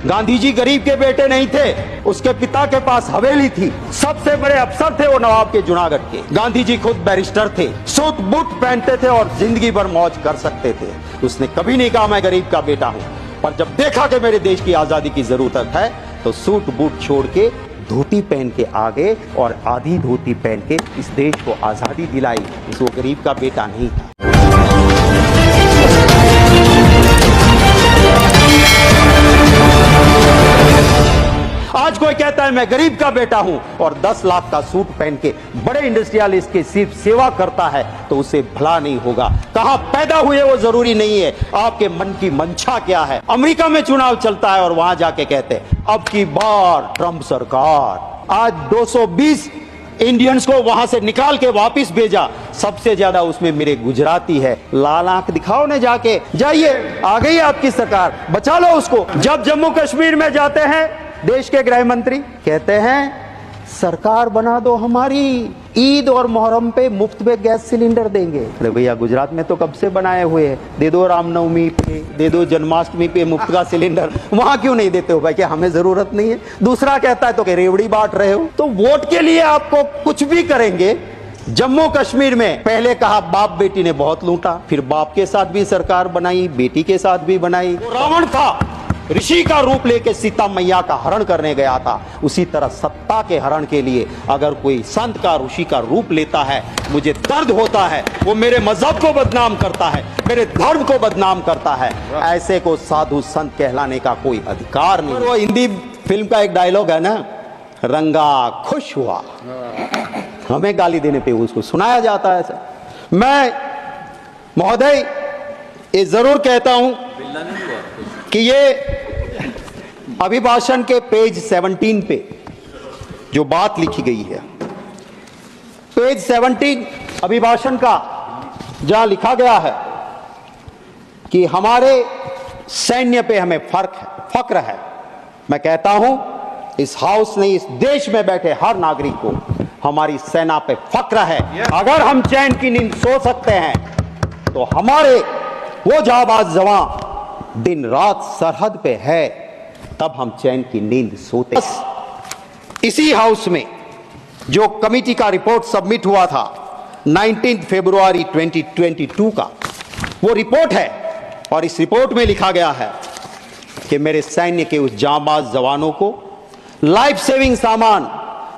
गांधी जी गरीब के बेटे नहीं थे, उसके पिता के पास हवेली थी, सबसे बड़े अफसर थे वो नवाब के जूनागढ़ के। गांधी जी खुद बैरिस्टर थे, सूट बूट पहनते थे और जिंदगी भर मौज कर सकते थे। उसने कभी नहीं कहा मैं गरीब का बेटा हूं, पर जब देखा कि मेरे देश की आजादी की जरूरत है तो सूट बूट छोड़ के धोती पहन के आ गए और आधी धोती पहन के इस देश को आजादी दिलाई। वो गरीब का बेटा नहीं था। आज कोई कहता है मैं गरीब का बेटा हूं और 10 लाख का सूट पहन के बड़े इंडस्ट्रियलिस्ट की सिर्फ सेवा करता है तो उसे भला नहीं होगा। कहां पैदा हुए वो जरूरी नहीं है, आपके मन की मंशा क्या है। अमेरिका में चुनाव चलता है और वहां जाके कहते हैं अब की बार ट्रंप सरकार। आज 220 इंडियंस को वहां से निकाल के वापस भेजा, सबसे ज्यादा उसमें मेरे गुजराती है। लाल आंख दिखाओ ने जाके, जाइए आ गई आपकी सरकार, बचा लो उसको। जब जम्मू कश्मीर में जाते हैं देश के गृह मंत्री कहते हैं सरकार बना दो हमारी, ईद और मुहर्रम पे मुफ्त में गैस सिलेंडर देंगे। अरे भैया गुजरात में तो कब से बनाए हुए हैं, दे दो रामनवमी पे, दे दो जन्माष्टमी पे मुफ्त का सिलेंडर, वहां क्यों नहीं देते हो भाई? क्या हमें जरूरत नहीं है? दूसरा कहता है तो रेवड़ी बांट रहे हो। तो वोट के लिए आपको कुछ भी करेंगे। जम्मू कश्मीर में पहले कहा बाप बेटी ने बहुत लूटा, फिर बाप के साथ भी सरकार बनाई, बेटी के साथ भी बनाई। रावण था, ऋषि का रूप लेके सीता मैया का हरण करने गया था। उसी तरह सत्ता के हरण के लिए अगर कोई संत का ऋषि का रूप लेता है, मुझे दर्द होता है। वो मेरे मजहब को बदनाम करता है, मेरे धर्म को बदनाम करता है। ऐसे को साधु संत कहलाने का कोई अधिकार नहीं। वो हिंदी फिल्म का एक डायलॉग है ना, रंगा खुश हुआ, हमें गाली देने पे उसको सुनाया जाता है। मैं महोदय ये जरूर कहता हूं कि ये अभिभाषण के पेज 17 पे जो बात लिखी गई है, पेज 17 अभिभाषण का, जहां लिखा गया है कि हमारे सैन्य पे हमें फक्र है। मैं कहता हूं इस हाउस ने, इस देश में बैठे हर नागरिक को हमारी सेना पे फक्र है। अगर हम चैन की नींद सो सकते हैं तो हमारे वो जाबाज जवान दिन रात सरहद पे है, तब हम चैन की नींद सोते। इसी हाउस में जो कमिटी का रिपोर्ट सबमिट हुआ था 19 फरवरी 2022 का, वो रिपोर्ट है और इस रिपोर्ट में लिखा गया है कि मेरे सैन्य के उस जांबाज जवानों को लाइफ सेविंग सामान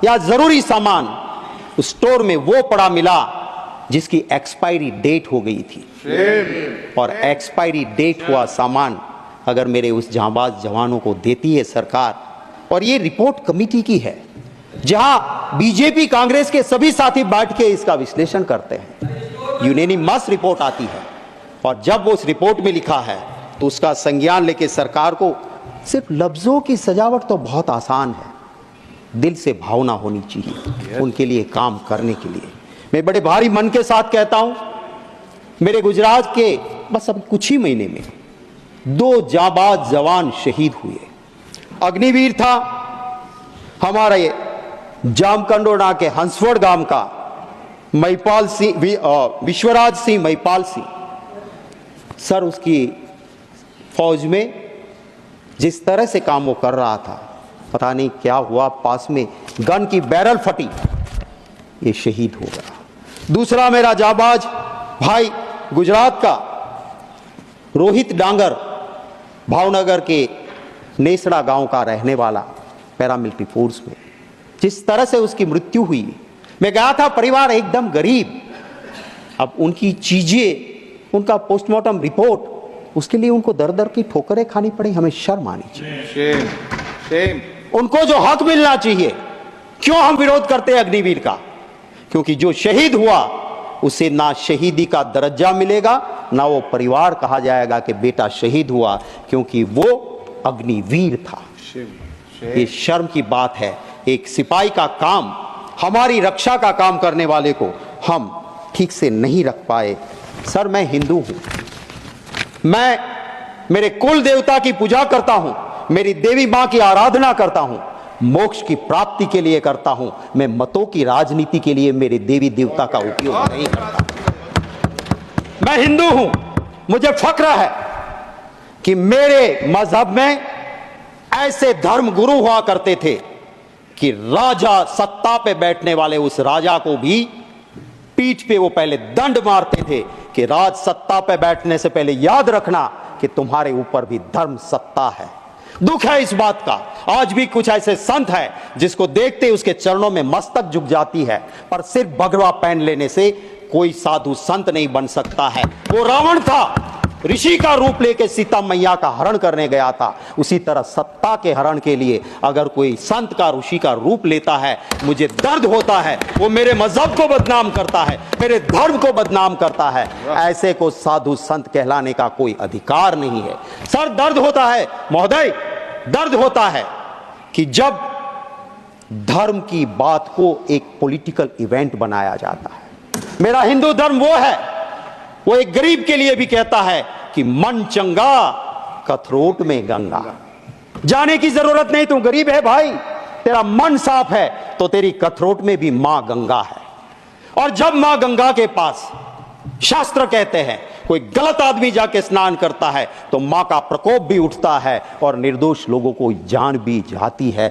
या जरूरी सामान उस स्टोर में वो पड़ा मिला जिसकी एक्सपायरी डेट हो गई थी। और एक्सपायरी डेट हुआ सामान अगर मेरे उस जांबाज जवानों को देती है सरकार, और ये रिपोर्ट कमेटी की है जहां बीजेपी कांग्रेस के सभी साथी बैठ के इसका विश्लेषण करते हैं, यूनानिमस रिपोर्ट आती है, और जब वो उस रिपोर्ट में लिखा है तो उसका संज्ञान लेके सरकार को, सिर्फ लफ्जों की सजावट तो बहुत आसान है, दिल से भावना होनी चाहिए उनके लिए काम करने के लिए। मैं बड़े भारी मन के साथ कहता हूं, मेरे गुजरात के बस अब कुछ ही महीने में 2 जाबाज जवान शहीद हुए। अग्निवीर था हमारा ये जामकंडोना के हंसवड़ गांव का महिपाल सिंह, विश्वराज सिंह महिपाल सिंह। सर उसकी फौज में जिस तरह से काम वो कर रहा था, पता नहीं क्या हुआ, पास में गन की बैरल फटी, ये शहीद हो गया। दूसरा मेरा जाबाज भाई गुजरात का रोहित डांगर, भावनगर के नेसड़ा गांव का रहने वाला, पैरामिलिट्री फोर्स में, जिस तरह से उसकी मृत्यु हुई। मैं गया था, परिवार एकदम गरीब, अब उनकी चीजें, उनका पोस्टमार्टम रिपोर्ट, उसके लिए उनको दर दर की ठोकरें खानी पड़ी। हमें शर्म आनी चाहिए। उनको जो हक मिलना चाहिए, क्यों हम विरोध करते हैं अग्निवीर का? क्योंकि जो शहीद हुआ उसे ना शहीदी का दर्जा मिलेगा, ना वो परिवार कहा जाएगा कि बेटा शहीद हुआ, क्योंकि वो अग्निवीर था। ये शर्म की बात है। एक सिपाही का काम, हमारी रक्षा का काम करने वाले को हम ठीक से नहीं रख पाए। सर मैं हिंदू हूं, मैं मेरे कुल देवता की पूजा करता हूं, मेरी देवी मां की आराधना करता हूं, मोक्ष की प्राप्ति के लिए करता हूं। मैं मतों की राजनीति के लिए मेरे देवी देवता का उपयोग नहीं करता। मैं हिंदू हूं, मुझे फक्र है कि मेरे मजहब में ऐसे धर्म गुरु हुआ करते थे कि राजा, सत्ता पे बैठने वाले उस राजा को भी पीठ पे वो पहले दंड मारते थे कि राज सत्ता पे बैठने से पहले याद रखना कि तुम्हारे ऊपर भी धर्म सत्ता है। दुख है इस बात का, आज भी कुछ ऐसे संत हैं जिसको देखते उसके चरणों में मस्तक झुक जाती है, पर सिर्फ भगवा पहन लेने से कोई साधु संत नहीं बन सकता है। वो रावण था, ऋषि का रूप लेके सीता मैया का हरण करने गया था। उसी तरह सत्ता के हरण के लिए अगर कोई संत का, ऋषि का रूप लेता है, मुझे दर्द होता है। वो मेरे मजहब को बदनाम करता है, मेरे धर्म को बदनाम करता है। ऐसे को साधु संत कहलाने का कोई अधिकार नहीं है। सर, दर्द होता है महोदय, दर्द होता है कि जब धर्म की बात को एक पॉलिटिकल इवेंट बनाया जाता है। मेरा हिंदू धर्म वो है, वो एक गरीब के लिए भी कहता है कि मन चंगा कथरोट में गंगा। जाने की जरूरत नहीं, तू गरीब है भाई, तेरा मन साफ है तो तेरी कथरोट में भी मां गंगा है। और जब मां गंगा के पास, शास्त्र कहते हैं, कोई गलत आदमी जाके स्नान करता है तो मां का प्रकोप भी उठता है और निर्दोष लोगों को जान भी जाती है।